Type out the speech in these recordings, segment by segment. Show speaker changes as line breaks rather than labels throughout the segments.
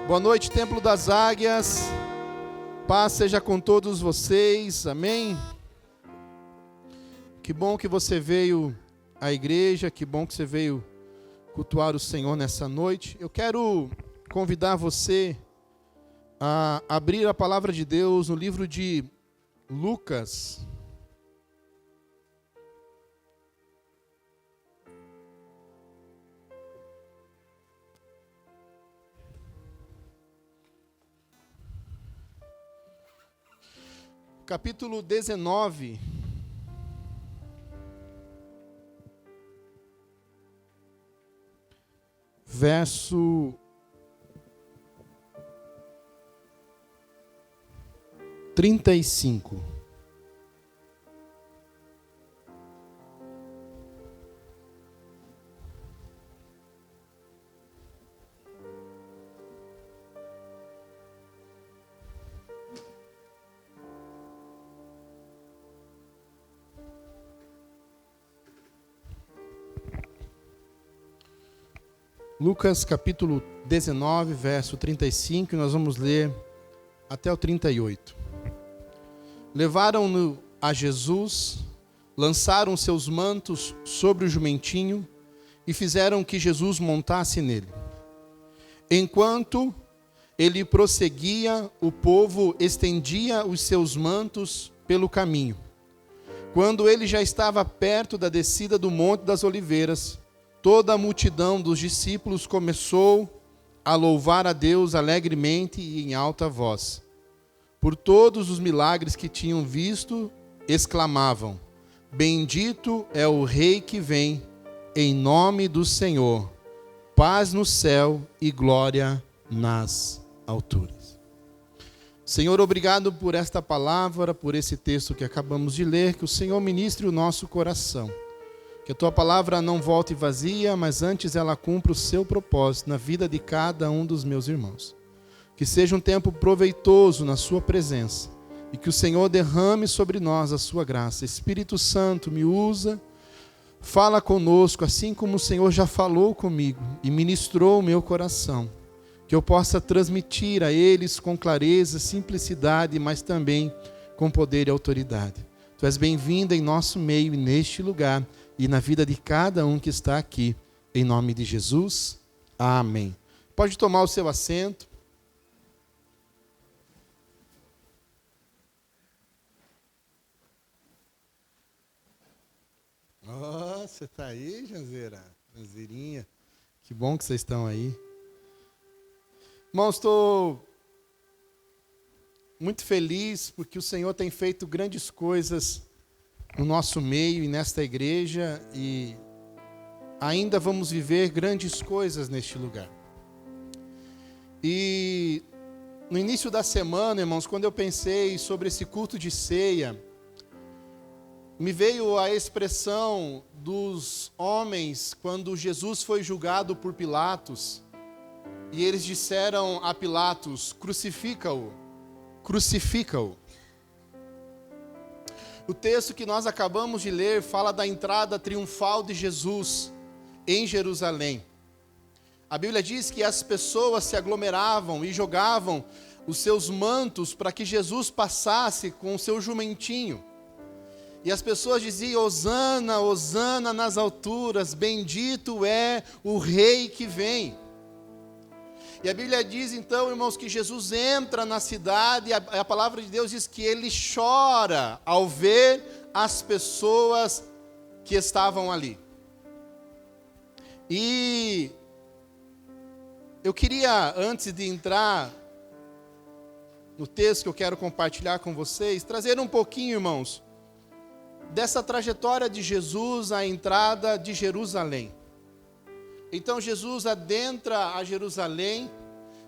Boa noite, Templo das Águias. Paz seja com todos vocês. Amém. Que bom que você veio à igreja, que bom que você veio cultuar o Senhor nessa noite. Eu quero convidar você a abrir a palavra de Deus no livro de Lucas. Capítulo 19. Verso 35. Lucas capítulo 19, verso 35, e nós vamos ler até o 38. Levaram-no a Jesus, lançaram seus mantos sobre o jumentinho e fizeram que Jesus montasse nele. Enquanto ele prosseguia, o povo estendia os seus mantos pelo caminho. Quando ele já estava perto da descida do Monte das Oliveiras, toda a multidão dos discípulos começou a louvar a Deus alegremente e em alta voz. Por todos os milagres que tinham visto, exclamavam: Bendito é o Rei que vem, em nome do Senhor. Paz no céu e glória nas alturas. Senhor, obrigado por esta palavra, por esse texto que acabamos de ler, que o Senhor ministre o nosso coração. Que a tua palavra não volte vazia, mas antes ela cumpra o seu propósito na vida de cada um dos meus irmãos. Que seja um tempo proveitoso na sua presença e que o Senhor derrame sobre nós a sua graça. Espírito Santo, me usa, fala conosco, assim como o Senhor já falou comigo e ministrou o meu coração. Que eu possa transmitir a eles com clareza, simplicidade, mas também com poder e autoridade. Tu és bem-vindo em nosso meio e neste lugar e na vida de cada um que está aqui. Em nome de Jesus. Amém. Pode tomar o seu assento. Oh, você está aí, Janzeira? Janzeirinha. Que bom que vocês estão aí. Irmãos, estou muito feliz porque o Senhor tem feito grandes coisas no nosso meio e nesta igreja, e ainda vamos viver grandes coisas neste lugar. E no início da semana, irmãos, quando eu pensei sobre esse culto de ceia, me veio a expressão dos homens quando Jesus foi julgado por Pilatos, e eles disseram a Pilatos: crucifica-o, crucifica-o. O texto que nós acabamos de ler fala da entrada triunfal de Jesus em Jerusalém. A Bíblia diz que as pessoas se aglomeravam e jogavam os seus mantos para que Jesus passasse com o seu jumentinho. E as pessoas diziam: Hosana, Hosana nas alturas, bendito é o Rei que vem. E a Bíblia diz então, irmãos, que Jesus entra na cidade, e a palavra de Deus diz que ele chora ao ver as pessoas que estavam ali. E eu queria, antes de entrar no texto que eu quero compartilhar com vocês, trazer um pouquinho, irmãos, dessa trajetória de Jesus à entrada de Jerusalém. Então Jesus adentra a Jerusalém,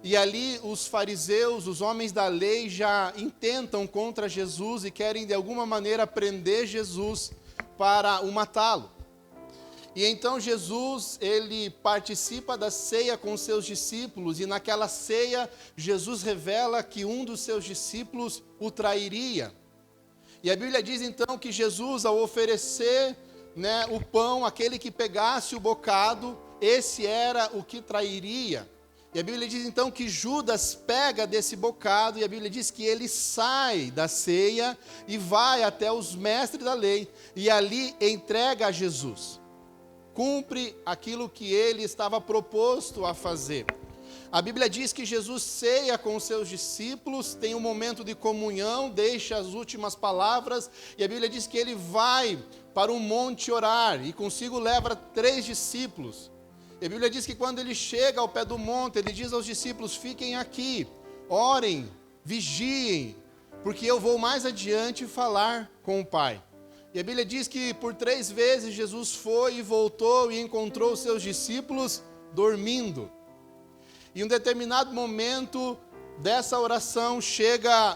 e ali os fariseus, os homens da lei, já intentam contra Jesus e querem de alguma maneira prender Jesus para o matá-lo. E então Jesus, ele participa da ceia com os seus discípulos, e naquela ceia Jesus revela que um dos seus discípulos o trairia. E a Bíblia diz então que Jesus, ao oferecer, o pão, aquele que pegasse o bocado, esse era o que trairia. E a Bíblia diz então que Judas pega desse bocado, e a Bíblia diz que ele sai da ceia e vai até os mestres da lei, e ali entrega a Jesus. Cumpre aquilo que ele estava proposto a fazer. A Bíblia diz que Jesus ceia com os seus discípulos, tem um momento de comunhão, deixa as últimas palavras, e a Bíblia diz que ele vai para um monte orar, e consigo leva 3 discípulos. E a Bíblia diz que quando ele chega ao pé do monte, ele diz aos discípulos: fiquem aqui, orem, vigiem, porque eu vou mais adiante falar com o Pai. E a Bíblia diz que por 3 vezes Jesus foi e voltou e encontrou os seus discípulos dormindo. Em um determinado momento dessa oração, chega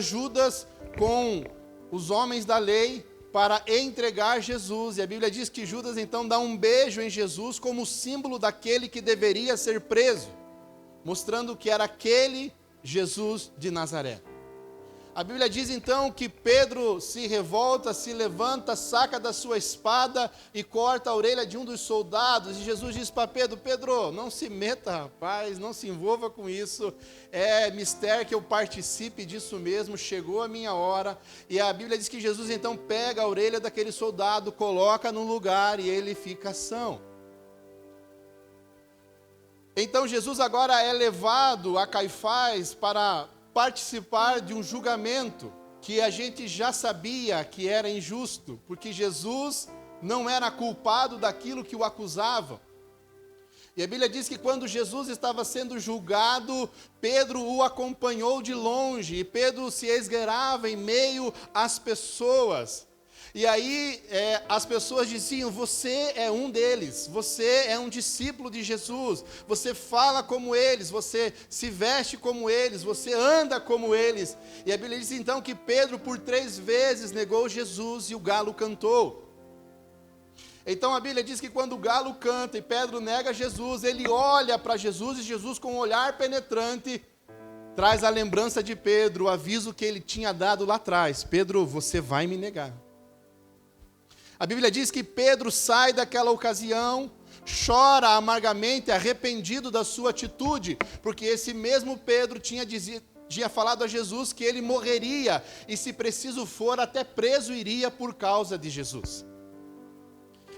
Judas com os homens da lei para entregar Jesus. E a Bíblia diz que Judas então dá um beijo em Jesus como símbolo daquele que deveria ser preso, mostrando que era aquele Jesus de Nazaré. A Bíblia diz então que Pedro se revolta, se levanta, saca da sua espada e corta a orelha de um dos soldados. E Jesus diz para Pedro: Pedro, não se meta, rapaz, não se envolva com isso. É mistério que eu participe disso mesmo, chegou a minha hora. E a Bíblia diz que Jesus então pega a orelha daquele soldado, coloca no lugar e ele fica são. Então Jesus agora é levado a Caifás para participar de um julgamento que a gente já sabia que era injusto, porque Jesus não era culpado daquilo que o acusava. E a Bíblia diz que quando Jesus estava sendo julgado, Pedro o acompanhou de longe, e Pedro se esgueirava em meio às pessoas. E aí as pessoas diziam: você é um deles, você é um discípulo de Jesus, você fala como eles, você se veste como eles, você anda como eles. E a Bíblia diz então que Pedro por 3 vezes negou Jesus e o galo cantou. Então a Bíblia diz que quando o galo canta e Pedro nega Jesus, ele olha para Jesus, e Jesus, com um olhar penetrante, traz a lembrança de Pedro, o aviso que ele tinha dado lá atrás: Pedro, você vai me negar. A Bíblia diz que Pedro sai daquela ocasião, chora amargamente, arrependido da sua atitude, porque esse mesmo Pedro tinha falado a Jesus que ele morreria, e se preciso for, até preso iria por causa de Jesus.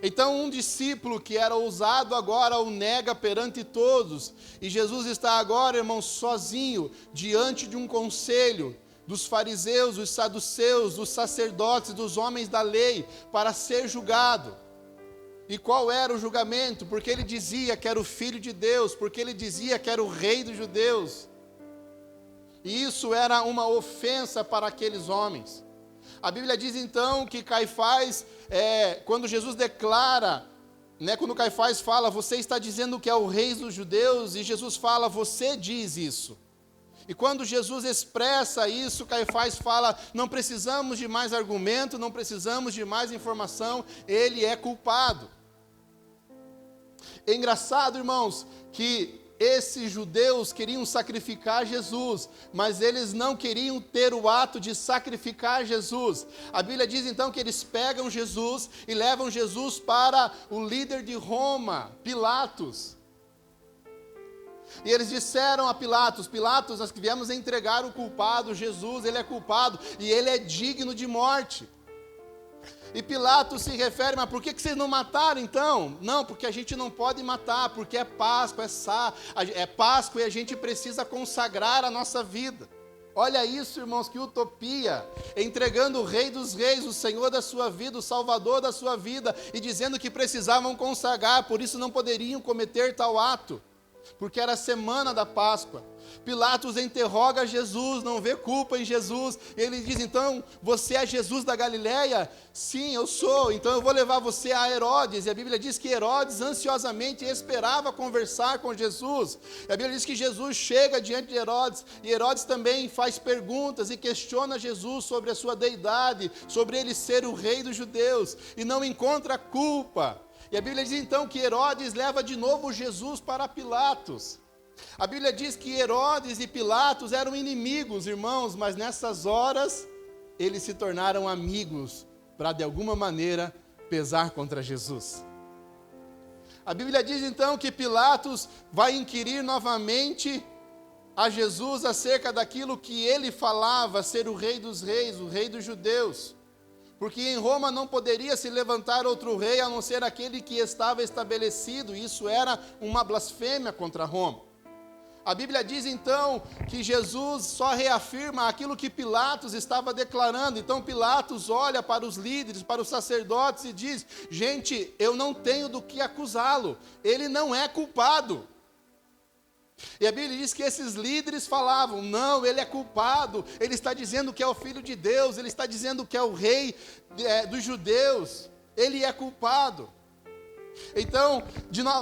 Então um discípulo que era ousado agora o nega perante todos, e Jesus está agora, irmãos, sozinho, diante de um conselho dos fariseus, dos saduceus, dos sacerdotes, dos homens da lei, para ser julgado. E qual era o julgamento? Porque ele dizia que era o Filho de Deus, porque ele dizia que era o Rei dos judeus. E isso era uma ofensa para aqueles homens. A Bíblia diz então que Caifás, quando Jesus declara, quando Caifás fala: você está dizendo que é o Rei dos judeus, e Jesus fala: você diz isso. E quando Jesus expressa isso, Caifás fala: não precisamos de mais argumento, não precisamos de mais informação, ele é culpado. É engraçado, irmãos, que esses judeus queriam sacrificar Jesus, mas eles não queriam ter o ato de sacrificar Jesus. A Bíblia diz então que eles pegam Jesus e levam Jesus para o líder de Roma, Pilatos. E eles disseram a Pilatos: Pilatos, nós que viemos entregar o culpado, Jesus, ele é culpado e ele é digno de morte. E Pilatos se refere: mas por que vocês não mataram então? Não, porque a gente não pode matar, porque é Páscoa, é Páscoa e a gente precisa consagrar a nossa vida. Olha isso, irmãos, que utopia, entregando o Rei dos Reis, o Senhor da sua vida, o Salvador da sua vida, e dizendo que precisavam consagrar, por isso não poderiam cometer tal ato, porque era a semana da Páscoa. Pilatos interroga Jesus, não vê culpa em Jesus, ele diz: então, você é Jesus da Galileia? Sim, eu sou, então eu vou levar você a Herodes. E a Bíblia diz que Herodes ansiosamente esperava conversar com Jesus. E a Bíblia diz que Jesus chega diante de Herodes, e Herodes também faz perguntas e questiona Jesus sobre a sua deidade, sobre ele ser o rei dos judeus, e não encontra culpa. E a Bíblia diz então que Herodes leva de novo Jesus para Pilatos. A Bíblia diz que Herodes e Pilatos eram inimigos, irmãos, mas nessas horas eles se tornaram amigos para de alguma maneira pesar contra Jesus. A Bíblia diz então que Pilatos vai inquirir novamente a Jesus acerca daquilo que ele falava ser o rei dos reis, o rei dos judeus. Porque em Roma não poderia se levantar outro rei a não ser aquele que estava estabelecido. Isso era uma blasfêmia contra Roma. A Bíblia diz então que Jesus só reafirma aquilo que Pilatos estava declarando. Então Pilatos olha para os líderes, para os sacerdotes e diz: gente, eu não tenho do que acusá-lo, ele não é culpado. E a Bíblia diz que esses líderes falavam: não, ele é culpado, ele está dizendo que é o Filho de Deus, ele está dizendo que é o rei dos judeus, ele é culpado. Então,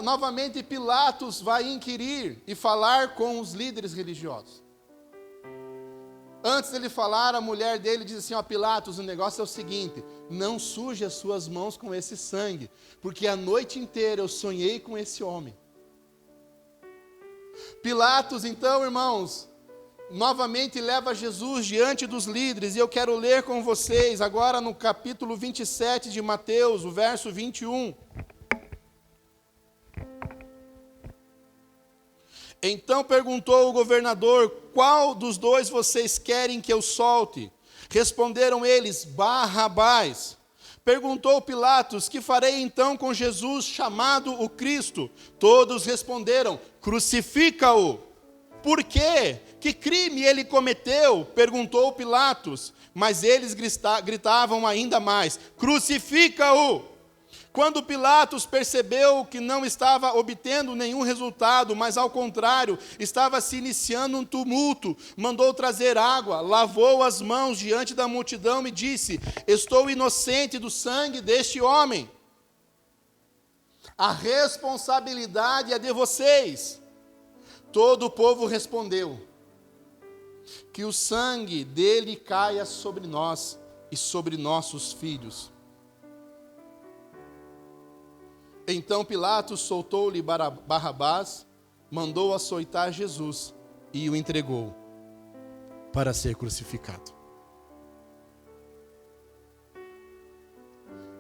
novamente Pilatos vai inquirir e falar com os líderes religiosos. Antes dele falar, a mulher dele diz assim: ó, Pilatos, o negócio é o seguinte, não suje as suas mãos com esse sangue, porque a noite inteira eu sonhei com esse homem. Pilatos, então, irmãos, novamente leva Jesus diante dos líderes, e eu quero ler com vocês agora no capítulo 27 de Mateus, o verso 21. Então perguntou o governador: qual dos dois vocês querem que eu solte? Responderam eles: Barrabás. Perguntou Pilatos: que farei então com Jesus, chamado o Cristo? Todos responderam: crucifica-o. Por quê? Que crime ele cometeu? Perguntou Pilatos. Mas eles gritavam ainda mais: crucifica-o. Quando Pilatos percebeu que não estava obtendo nenhum resultado, mas ao contrário, estava se iniciando um tumulto, mandou trazer água, lavou as mãos diante da multidão e disse: estou inocente do sangue deste homem. A responsabilidade é de vocês. Todo o povo respondeu: que o sangue dele caia sobre nós e sobre nossos filhos. Então Pilatos soltou-lhe Barrabás, mandou açoitar Jesus e o entregou para ser crucificado.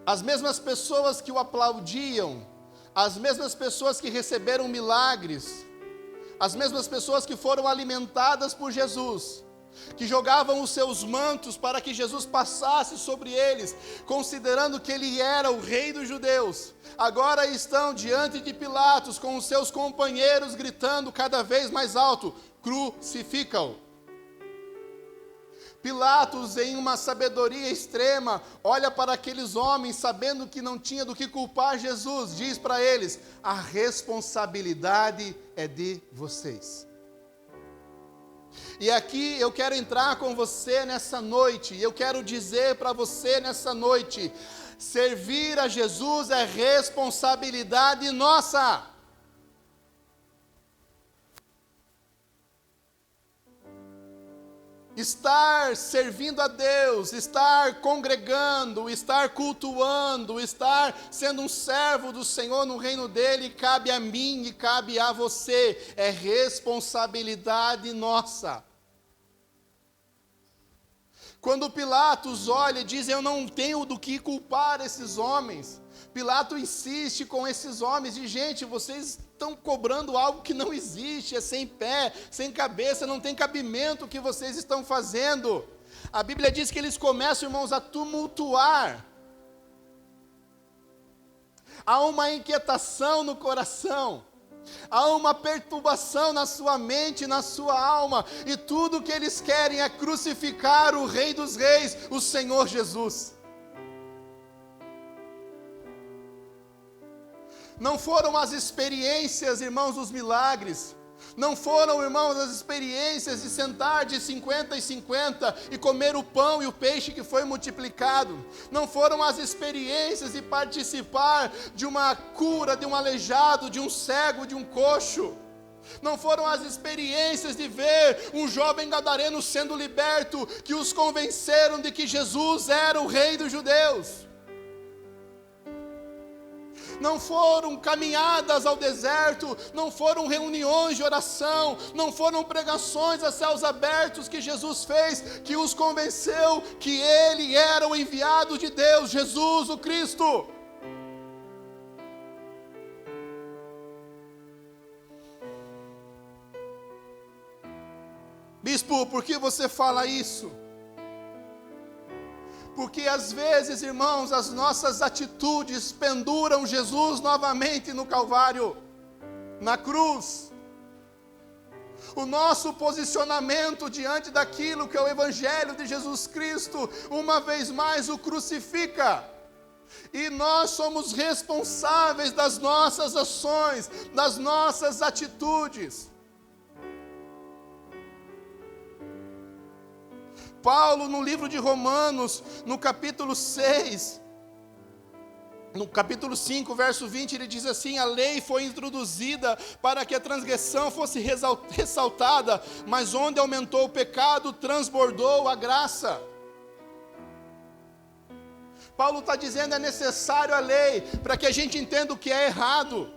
As mesmas pessoas que o aplaudiam, as mesmas pessoas que receberam milagres, as mesmas pessoas que foram alimentadas por Jesus, que jogavam os seus mantos para que Jesus passasse sobre eles, considerando que ele era o rei dos judeus, agora estão diante de Pilatos com os seus companheiros gritando cada vez mais alto: crucifica-o. Pilatos, em uma sabedoria extrema, olha para aqueles homens, sabendo que não tinha do que culpar Jesus, diz para eles: a responsabilidade é de vocês. E aqui eu quero entrar com você nessa noite, e eu quero dizer para você nessa noite: servir a Jesus é responsabilidade nossa. Estar servindo a Deus, estar congregando, estar cultuando, estar sendo um servo do Senhor no reino dele, cabe a mim e cabe a você, é responsabilidade nossa. Quando Pilatos olha e diz: eu não tenho do que culpar esses homens, Pilatos insiste com esses homens, e gente, vocês estão cobrando algo que não existe, é sem pé, sem cabeça, não tem cabimento o que vocês estão fazendo. A Bíblia diz que eles começam, irmãos, a tumultuar. Há uma inquietação no coração, há uma perturbação na sua mente, na sua alma, e tudo o que eles querem é crucificar o Rei dos Reis, o Senhor Jesus. Não foram as experiências, irmãos, dos milagres. Não foram, irmãos, as experiências de sentar de 50 em 50 e comer o pão e o peixe que foi multiplicado. Não foram as experiências de participar de uma cura, de um aleijado, de um cego, de um coxo. Não foram as experiências de ver um jovem gadareno sendo liberto que os convenceram de que Jesus era o Rei dos judeus. Não foram caminhadas ao deserto, não foram reuniões de oração, não foram pregações a céus abertos que Jesus fez, que os convenceu que Ele era o enviado de Deus, Jesus o Cristo. Bispo, por que você fala isso? Porque às vezes, irmãos, as nossas atitudes penduram Jesus novamente no Calvário, na cruz. O nosso posicionamento diante daquilo que é o Evangelho de Jesus Cristo, uma vez mais o crucifica. E nós somos responsáveis das nossas ações, das nossas atitudes. Paulo, no livro de Romanos, no capítulo 6, no capítulo 5, verso 20, ele diz assim: a lei foi introduzida para que a transgressão fosse ressaltada, mas onde aumentou o pecado, transbordou a graça. Paulo está dizendo, é necessário a lei, para que a gente entenda o que é errado.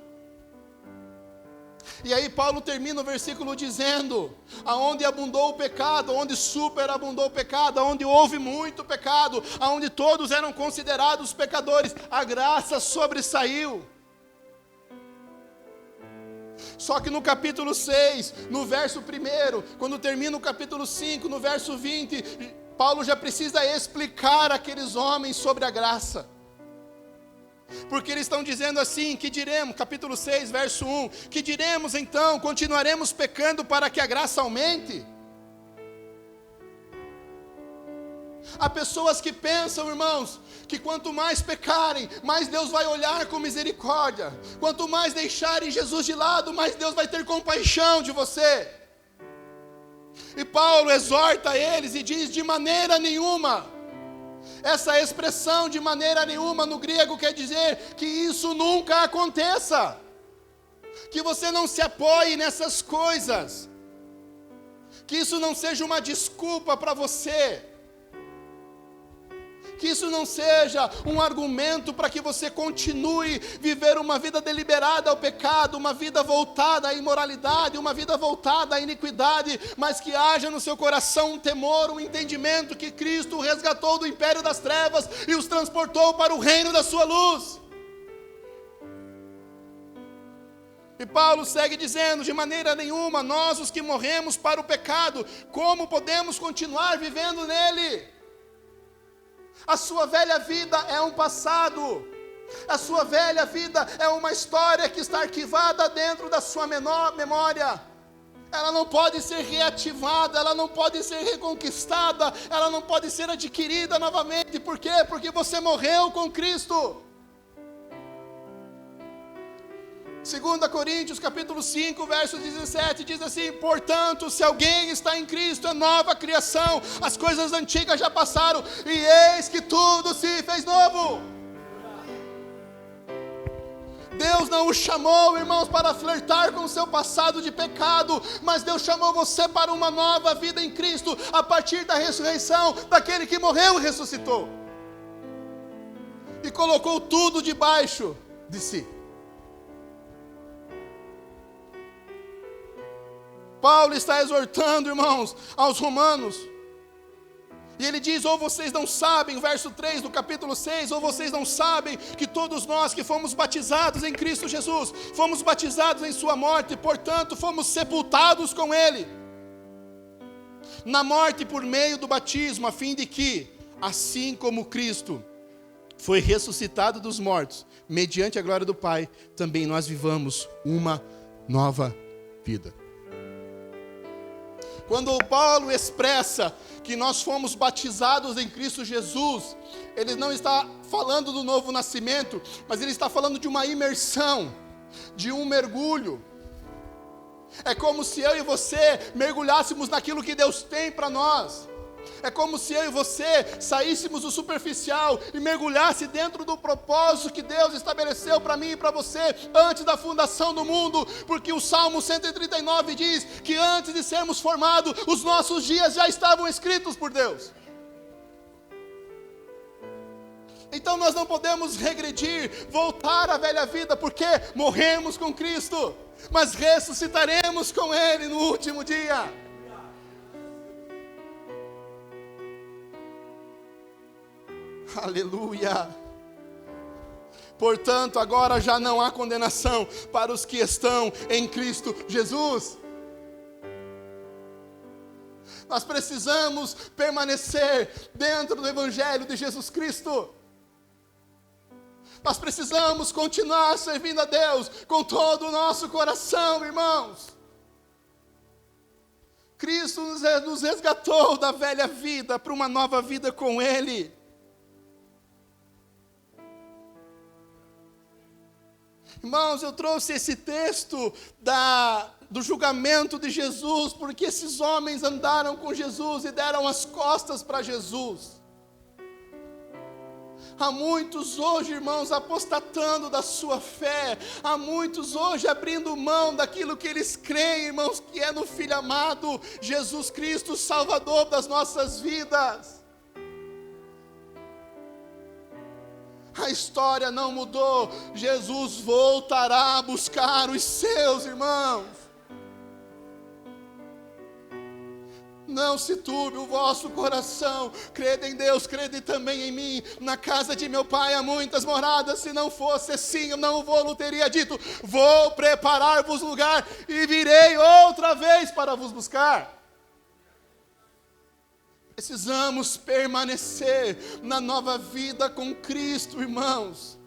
E aí Paulo termina o versículo dizendo, aonde abundou o pecado, onde superabundou o pecado, aonde houve muito pecado, aonde todos eram considerados pecadores, a graça sobressaiu. Só que no capítulo 6, no verso 1, quando termina o capítulo 5, no verso 20, Paulo já precisa explicar àqueles homens sobre a graça. Porque eles estão dizendo assim, que diremos, capítulo 6, verso 1, que diremos então, continuaremos pecando para que a graça aumente? Há pessoas que pensam, irmãos, que quanto mais pecarem, mais Deus vai olhar com misericórdia. Quanto mais deixarem Jesus de lado, mais Deus vai ter compaixão de você. E Paulo exorta eles e diz, de maneira nenhuma. Essa expressão de maneira nenhuma no grego quer dizer que isso nunca aconteça, que você não se apoie nessas coisas, que isso não seja uma desculpa para você, que isso não seja um argumento para que você continue viver uma vida deliberada ao pecado, uma vida voltada à imoralidade, uma vida voltada à iniquidade, mas que haja no seu coração um temor, um entendimento que Cristo o resgatou do império das trevas e os transportou para o reino da sua luz. E Paulo segue dizendo, de maneira nenhuma, nós os que morremos para o pecado, como podemos continuar vivendo nele? A sua velha vida é um passado, a sua velha vida é uma história que está arquivada dentro da sua memória. Ela não pode ser reativada, ela não pode ser reconquistada, ela não pode ser adquirida novamente. Por quê? Porque você morreu com Cristo. 2 Coríntios capítulo 5, verso 17, diz assim, portanto, se alguém está em Cristo, é nova criação, as coisas antigas já passaram, e eis que tudo se fez novo. Deus não o chamou, irmãos, para flertar com o seu passado de pecado, mas Deus chamou você para uma nova vida em Cristo, a partir da ressurreição, daquele que morreu e ressuscitou, e colocou tudo debaixo de si. Paulo está exortando, irmãos, aos romanos, e ele diz, ou vocês não sabem, verso 3 do capítulo 6, ou vocês não sabem que todos nós que fomos batizados em Cristo Jesus, fomos batizados em sua morte, portanto fomos sepultados com ele, na morte por meio do batismo, a fim de que, assim como Cristo foi ressuscitado dos mortos, mediante a glória do Pai, também nós vivamos uma nova vida. Quando Paulo expressa que nós fomos batizados em Cristo Jesus, ele não está falando do novo nascimento, mas ele está falando de uma imersão, de um mergulho. É como se eu e você mergulhássemos naquilo que Deus tem para nós. É como se eu e você saíssemos do superficial e mergulhasse dentro do propósito que Deus estabeleceu para mim e para você antes da fundação do mundo, porque o Salmo 139 diz que antes de sermos formados, os nossos dias já estavam escritos por Deus. Então nós não podemos regredir, voltar à velha vida, porque morremos com Cristo, mas ressuscitaremos com Ele no último dia. Aleluia. Portanto, agora já não há condenação para os que estão em Cristo Jesus. Nós precisamos permanecer dentro do Evangelho de Jesus Cristo. Nós precisamos continuar servindo a Deus com todo o nosso coração, irmãos. Cristo nos resgatou da velha vida para uma nova vida com Ele. Irmãos, eu trouxe esse texto do julgamento de Jesus, porque esses homens andaram com Jesus e deram as costas para Jesus. Há muitos hoje, irmãos, apostatando da sua fé. Há muitos hoje abrindo mão daquilo que eles creem, irmãos, que é no Filho amado, Jesus Cristo, Salvador das nossas vidas. A história não mudou. Jesus voltará a buscar os seus, irmãos. Não se turbe o vosso coração. Crede em Deus, crede também em mim. Na casa de meu pai há muitas moradas. Se não fosse assim, eu não vou teria dito: vou preparar-vos lugar e virei outra vez para vos buscar. Precisamos permanecer na nova vida com Cristo, irmãos.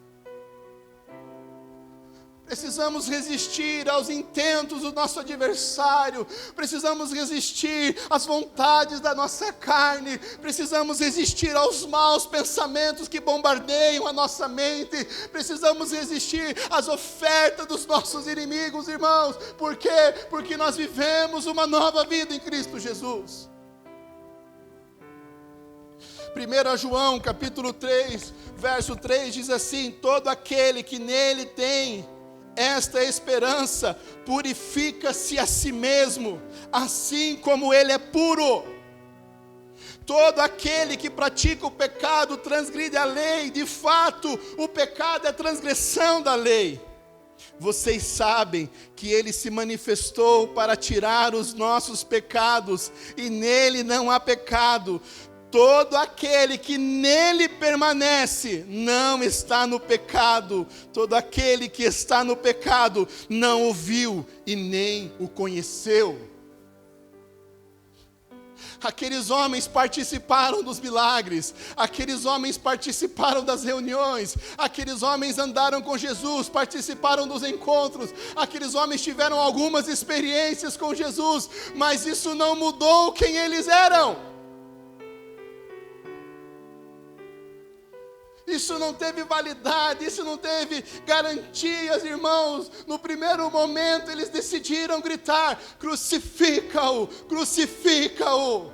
Precisamos resistir aos intentos do nosso adversário. Precisamos resistir às vontades da nossa carne. Precisamos resistir aos maus pensamentos que bombardeiam a nossa mente. Precisamos resistir às ofertas dos nossos inimigos, irmãos. Por quê? Porque nós vivemos uma nova vida em Cristo Jesus. 1 João capítulo 3, verso 3 diz assim: todo aquele que nele tem esta esperança purifica-se a si mesmo, assim como ele é puro. Todo aquele que pratica o pecado transgride a lei. De fato, o pecado é a transgressão da lei. Vocês sabem que ele se manifestou para tirar os nossos pecados, e nele não há pecado. Todo aquele que nele permanece não está no pecado. Todo aquele que está no pecado não o viu e nem o conheceu. Aqueles homens participaram dos milagres, aqueles homens participaram das reuniões, aqueles homens andaram com Jesus, participaram dos encontros, aqueles homens tiveram algumas experiências com Jesus, mas isso não mudou quem eles eram. Isso não teve validade, isso não teve garantias, irmãos. No primeiro momento eles decidiram gritar: crucifica-o, crucifica-o.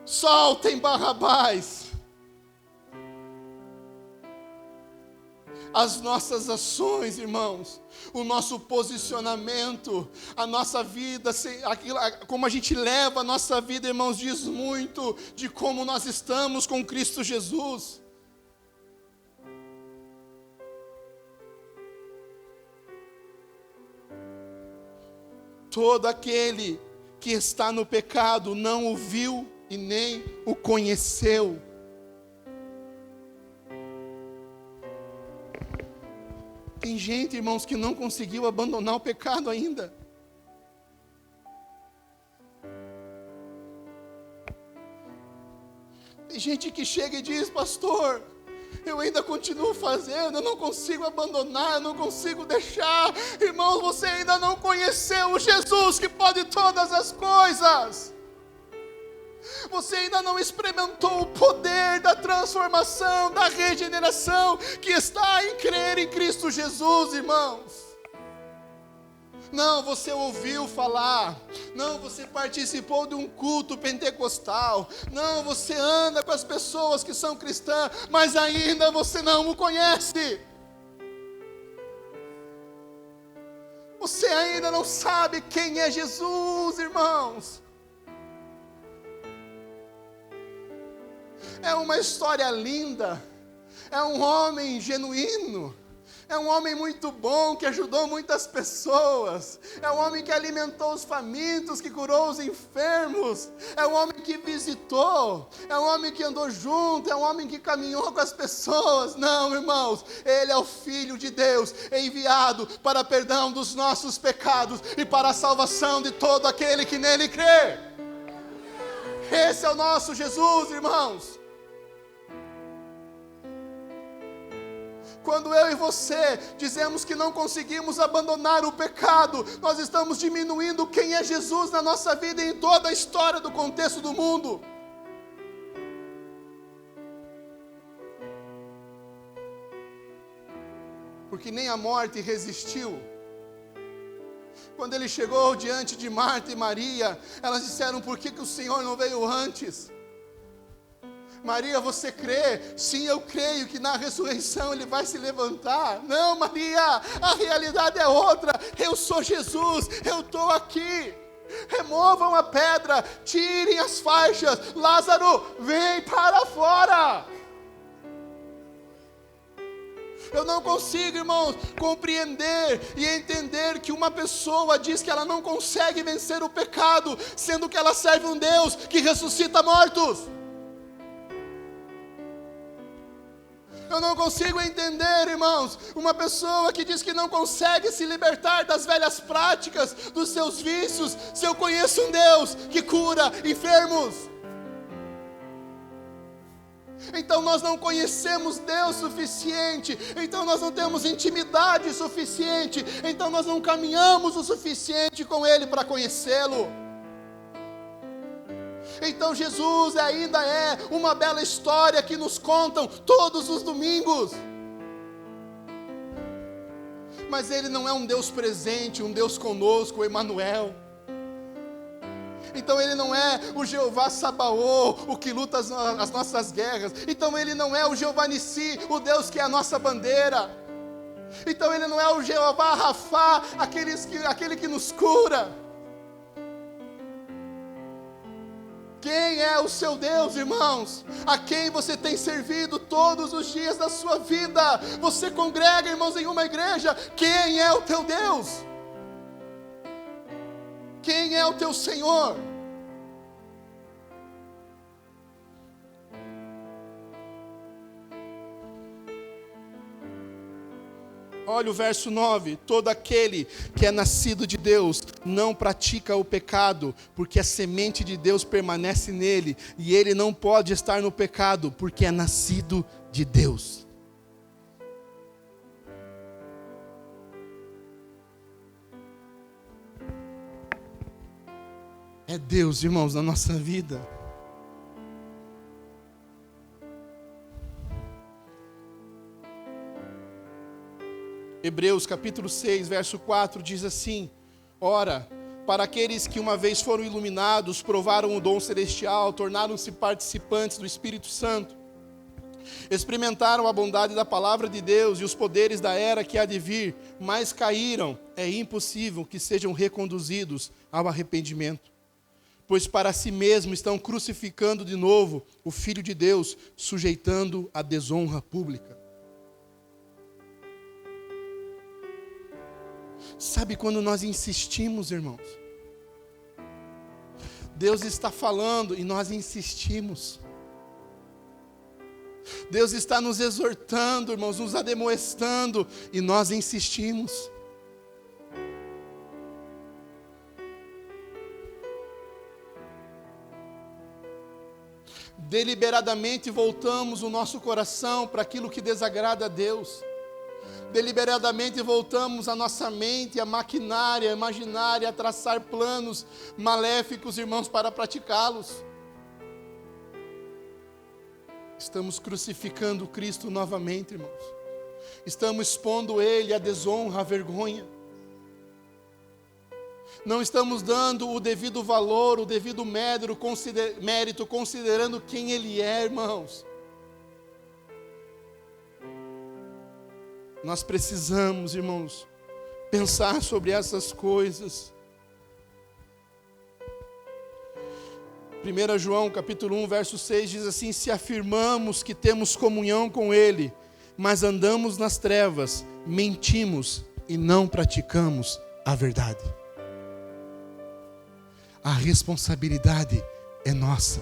Soltem Barrabás. As nossas ações, irmãos, o nosso posicionamento, a nossa vida, como a gente leva a nossa vida, irmãos, diz muito de como nós estamos com Cristo Jesus. Todo aquele que está no pecado não o viu e nem o conheceu. Tem gente, irmãos, que não conseguiu abandonar o pecado ainda. Tem gente que chega e diz: pastor, eu ainda continuo fazendo, eu não consigo abandonar, eu não consigo deixar. Irmão, você ainda não conheceu o Jesus que pode todas as coisas. Você ainda não experimentou o poder da transformação, da regeneração que está em crer em Cristo Jesus, irmãos. Não, você ouviu falar. Não, você participou de um culto pentecostal. Não, você anda com as pessoas que são cristãs, mas ainda você não o conhece. Você ainda não sabe quem é Jesus, irmãos. É uma história linda. É um homem genuíno. É um homem muito bom, que ajudou muitas pessoas. É um homem que alimentou os famintos, que curou os enfermos. É um homem que visitou. É um homem que andou junto. É um homem que caminhou com as pessoas. Não, irmãos, ele é o Filho de Deus, enviado para perdão dos nossos pecados e para a salvação de todo aquele que nele crê. Esse é o nosso Jesus, irmãos. Quando eu e você dizemos que não conseguimos abandonar o pecado, nós estamos diminuindo quem é Jesus na nossa vida e em toda a história do contexto do mundo. Porque nem a morte resistiu. Quando ele chegou diante de Marta e Maria, elas disseram: por que o Senhor não veio antes? Maria, você crê? Sim, eu creio que na ressurreição Ele vai se levantar. Não, Maria, a realidade é outra. Eu sou Jesus, eu estou aqui. Removam a pedra, tirem as faixas. Lázaro, vem para fora. Eu não consigo, irmãos, compreender e entender que uma pessoa diz que ela não consegue vencer o pecado, sendo que ela serve um Deus que ressuscita mortos. Eu não consigo entender, irmãos, uma pessoa que diz que não consegue se libertar das velhas práticas, dos seus vícios, se eu conheço um Deus que cura enfermos. Então nós não conhecemos Deus suficiente, então nós não temos intimidade suficiente, então nós não caminhamos o suficiente com Ele para conhecê-lo. Então Jesus ainda é uma bela história que nos contam todos os domingos. Mas Ele não é um Deus presente, um Deus conosco, o Emanuel. Então Ele não é o Jeová Sabaô, o que luta as nossas guerras. Então Ele não é o Jeová Nissi, o Deus que é a nossa bandeira. Então Ele não é o Jeová Rafá, aquele que nos cura. Quem é o seu Deus, irmãos? A quem você tem servido todos os dias da sua vida? Você congrega, irmãos, em uma igreja. Quem é o teu Deus? Quem é o teu Senhor? Olha o verso 9: todo aquele que é nascido de Deus não pratica o pecado, porque a semente de Deus permanece nele, e ele não pode estar no pecado, porque é nascido de Deus. É Deus, irmãos, na nossa vida. Hebreus capítulo 6, verso 4 diz assim: ora, para aqueles que uma vez foram iluminados, provaram o dom celestial, tornaram-se participantes do Espírito Santo, experimentaram a bondade da palavra de Deus e os poderes da era que há de vir, mas caíram, é impossível que sejam reconduzidos ao arrependimento. Pois para si mesmo estão crucificando de novo o Filho de Deus, sujeitando a desonra pública. Sabe quando nós insistimos, irmãos? Deus está falando e nós insistimos. Deus está nos exortando, irmãos, nos ademoestando e nós insistimos. Deliberadamente voltamos o nosso coração para aquilo que desagrada a Deus. Deliberadamente voltamos a nossa mente, a maquinária, a imaginária, a traçar planos maléficos, irmãos, para praticá-los. Estamos crucificando Cristo novamente, irmãos. Estamos expondo Ele à desonra, à vergonha. Não estamos dando o devido valor, o devido mérito, considerando quem Ele é, irmãos. Nós precisamos, irmãos, pensar sobre essas coisas. 1 João capítulo 1, verso 6 diz assim: se afirmamos que temos comunhão com Ele, mas andamos nas trevas, mentimos e não praticamos a verdade. A responsabilidade é nossa.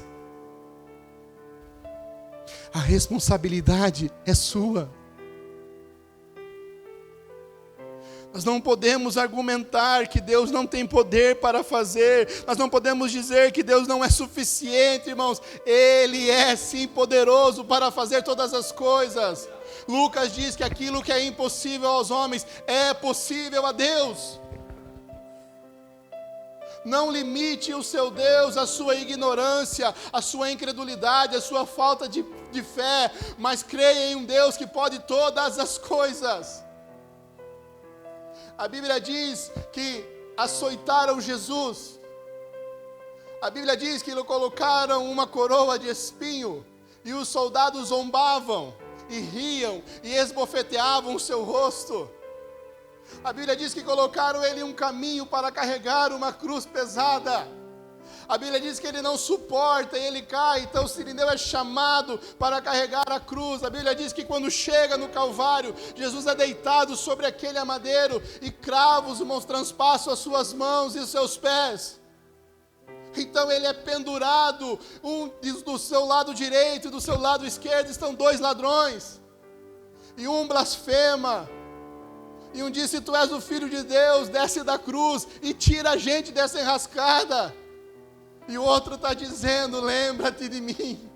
A responsabilidade é sua. Nós não podemos argumentar que Deus não tem poder para fazer. Nós não podemos dizer que Deus não é suficiente, irmãos. Ele é sim poderoso para fazer todas as coisas. Lucas diz que aquilo que é impossível aos homens é possível a Deus. Não limite o seu Deus à sua ignorância, à sua incredulidade, à sua falta de fé, mas creia em um Deus que pode todas as coisas. A Bíblia diz que açoitaram Jesus. A Bíblia diz que lhe colocaram uma coroa de espinho, e os soldados zombavam, e riam, e esbofeteavam o seu rosto. A Bíblia diz que colocaram ele em um caminho para carregar uma cruz pesada. A Bíblia diz que ele não suporta e ele cai, então o Cirineu é chamado para carregar a cruz. A Bíblia diz que quando chega no Calvário, Jesus é deitado sobre aquele madeiro e cravos, irmãos, transpassam as suas mãos e os seus pés. Então ele é pendurado, do seu lado direito e do seu lado esquerdo estão dois ladrões, e um blasfema, e um diz: se tu és o Filho de Deus, desce da cruz e tira a gente dessa enrascada. E o outro está dizendo: lembra-te de mim,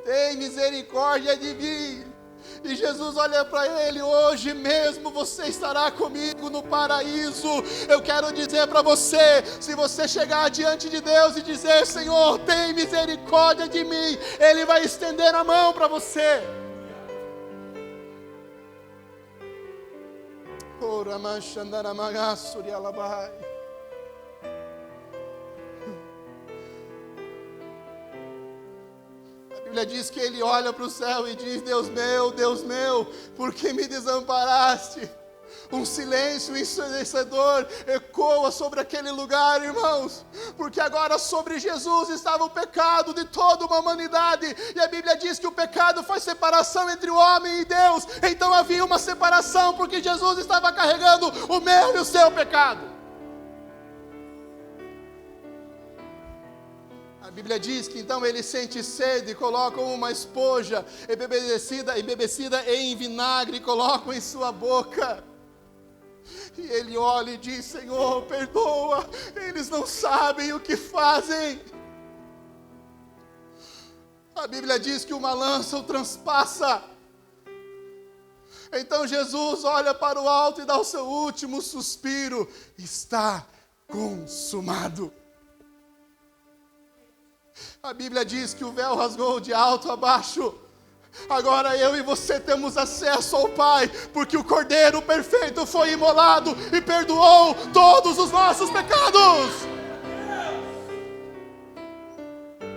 tem misericórdia de mim. E Jesus olha para ele: hoje mesmo você estará comigo no paraíso. Eu quero dizer para você, se você chegar diante de Deus e dizer: Senhor, tem misericórdia de mim, Ele vai estender a mão para você. A Bíblia diz que ele olha para o céu e diz: Deus meu, por que me desamparaste? Um silêncio ensurdecedor ecoa sobre aquele lugar, irmãos, porque agora sobre Jesus estava o pecado de toda uma humanidade, e a Bíblia diz que o pecado faz separação entre o homem e Deus. Então havia uma separação, porque Jesus estava carregando o meu e o seu pecado. A Bíblia diz que então ele sente sede, colocam uma esponja embebecida em vinagre, colocam em sua boca. E ele olha e diz: Senhor, perdoa, eles não sabem o que fazem. A Bíblia diz que uma lança o transpassa. Então Jesus olha para o alto e dá o seu último suspiro: está consumado. A Bíblia diz que o véu rasgou de alto a baixo. Agora eu e você temos acesso ao Pai, porque o Cordeiro perfeito foi imolado e perdoou todos os nossos pecados.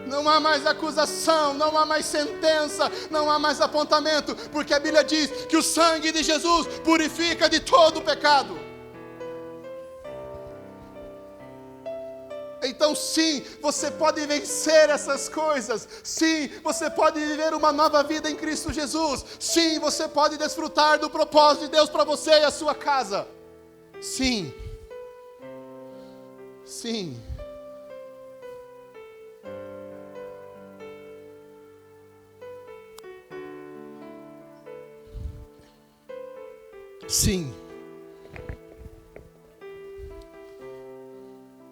Não há mais acusação, não há mais sentença, não há mais apontamento, porque a Bíblia diz que o sangue de Jesus purifica de todo o pecado. Então sim, você pode vencer essas coisas. Sim, você pode viver uma nova vida em Cristo Jesus. Sim, você pode desfrutar do propósito de Deus para você e a sua casa. Sim. Sim. Sim.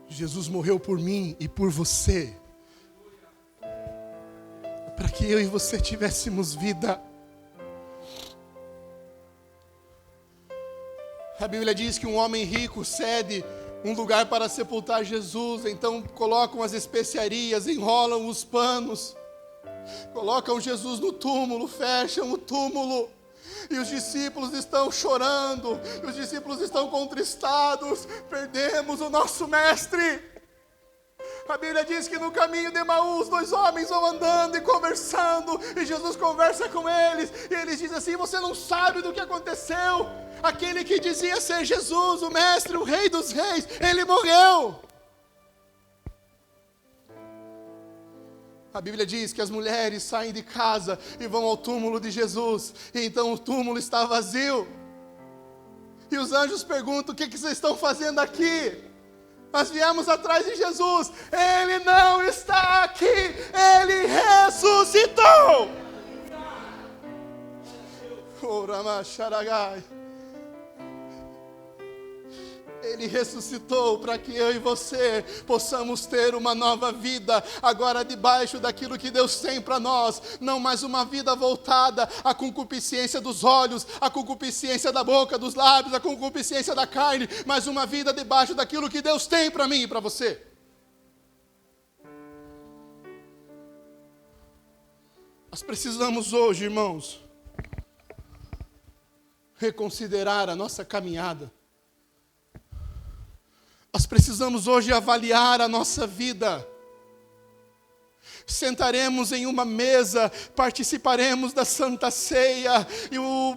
Jesus morreu por mim e por você, para que eu e você tivéssemos vida. A Bíblia diz que um homem rico cede um lugar para sepultar Jesus, então colocam as especiarias, enrolam os panos, colocam Jesus no túmulo, fecham o túmulo. E os discípulos estão chorando, os discípulos estão contristados: perdemos o nosso mestre. A Bíblia diz que no caminho de Emaús, dois homens vão andando e conversando, e Jesus conversa com eles, e eles dizem assim: você não sabe do que aconteceu? Aquele que dizia ser Jesus, o mestre, o rei dos reis, ele morreu. A Bíblia diz que as mulheres saem de casa e vão ao túmulo de Jesus, e então o túmulo está vazio. E os anjos perguntam: o que vocês estão fazendo aqui? Nós viemos atrás de Jesus. Ele não está aqui, Ele ressuscitou. Ele ressuscitou para que eu e você possamos ter uma nova vida, agora debaixo daquilo que Deus tem para nós, não mais uma vida voltada à concupiscência dos olhos, à concupiscência da boca, dos lábios, à concupiscência da carne, mas uma vida debaixo daquilo que Deus tem para mim e para você. Nós precisamos hoje, irmãos, reconsiderar a nossa caminhada. Nós precisamos hoje avaliar a nossa vida. Sentaremos em uma mesa, participaremos da Santa Ceia, e o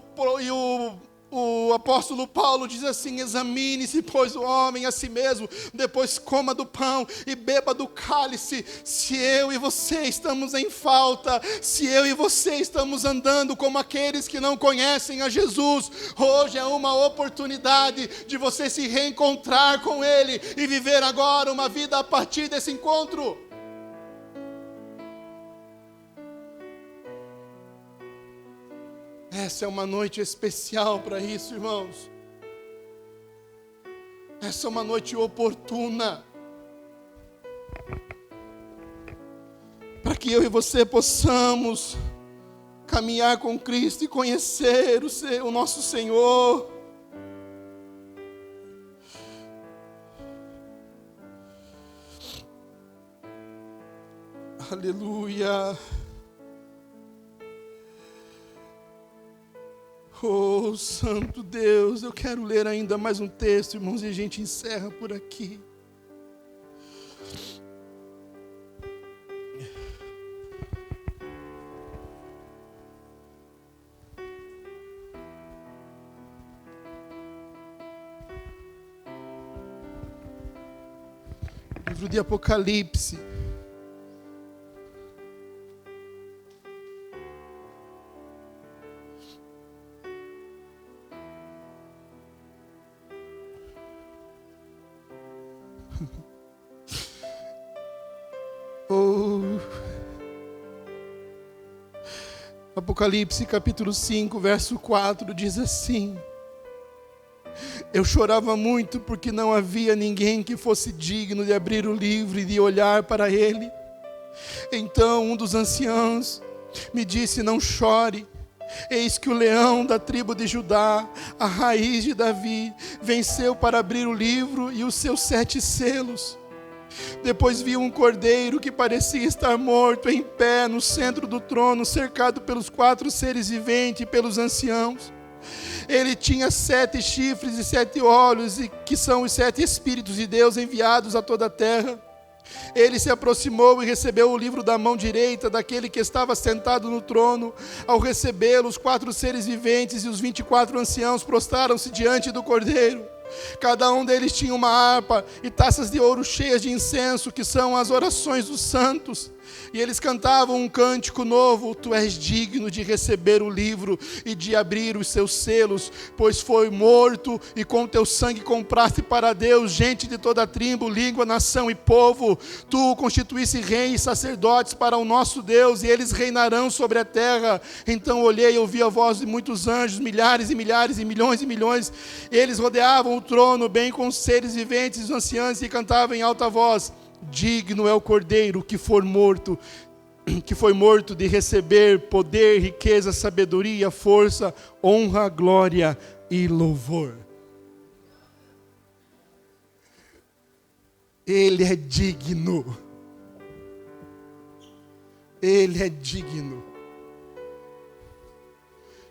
apóstolo Paulo diz assim: examine-se, pois, o homem a si mesmo, depois coma do pão e beba do cálice. Se eu e você estamos em falta, se eu e você estamos andando como aqueles que não conhecem a Jesus, hoje é uma oportunidade de você se reencontrar com Ele e viver agora uma vida a partir desse encontro. Essa é uma noite especial para isso, irmãos. Essa é uma noite oportuna para que eu e você possamos caminhar com Cristo e conhecer o nosso Senhor. Aleluia. Oh, Santo Deus, eu quero ler ainda mais um texto, irmãos, e a gente encerra por aqui. Livro de Apocalipse. Apocalipse capítulo 5, verso 4 diz assim: eu chorava muito porque não havia ninguém que fosse digno de abrir o livro e de olhar para ele. Então um dos anciãos me disse: não chore, eis que o leão da tribo de Judá, a raiz de Davi, venceu para abrir o livro e os seus 7 selos. Depois vi um cordeiro que parecia estar morto em pé no centro do trono, cercado pelos 4 seres viventes e pelos anciãos. Ele tinha 7 chifres e 7 olhos, e que são os 7 Espíritos de Deus enviados a toda a terra. Ele se aproximou e recebeu o livro da mão direita daquele que estava sentado no trono. Ao recebê-lo, os 4 seres viventes e os 24 anciãos prostraram-se diante do cordeiro. Cada um deles tinha uma harpa e taças de ouro cheias de incenso, que são as orações dos santos. E eles cantavam um cântico novo: tu és digno de receber o livro e de abrir os seus selos, pois foi morto e com teu sangue compraste para Deus gente de toda tribo, língua, nação e povo. Tu o constituísse rei e sacerdotes para o nosso Deus, e eles reinarão sobre a terra. Então olhei e ouvi a voz de muitos anjos, milhares e milhares e milhões. Eles rodeavam o trono, bem com os seres viventes e os anciãos, e cantavam em alta voz: digno é o cordeiro que foi morto de receber poder, riqueza, sabedoria, força, honra, glória e louvor. Ele é digno. Ele é digno.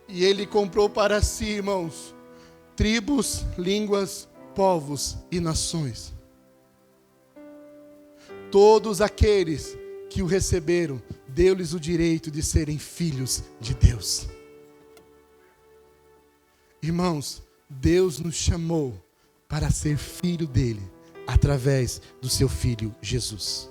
E Ele comprou para si, irmãos, tribos, línguas, povos e nações. Todos aqueles que o receberam, deu-lhes o direito de serem filhos de Deus. Irmãos, Deus nos chamou para ser filho dele, através do seu Filho Jesus.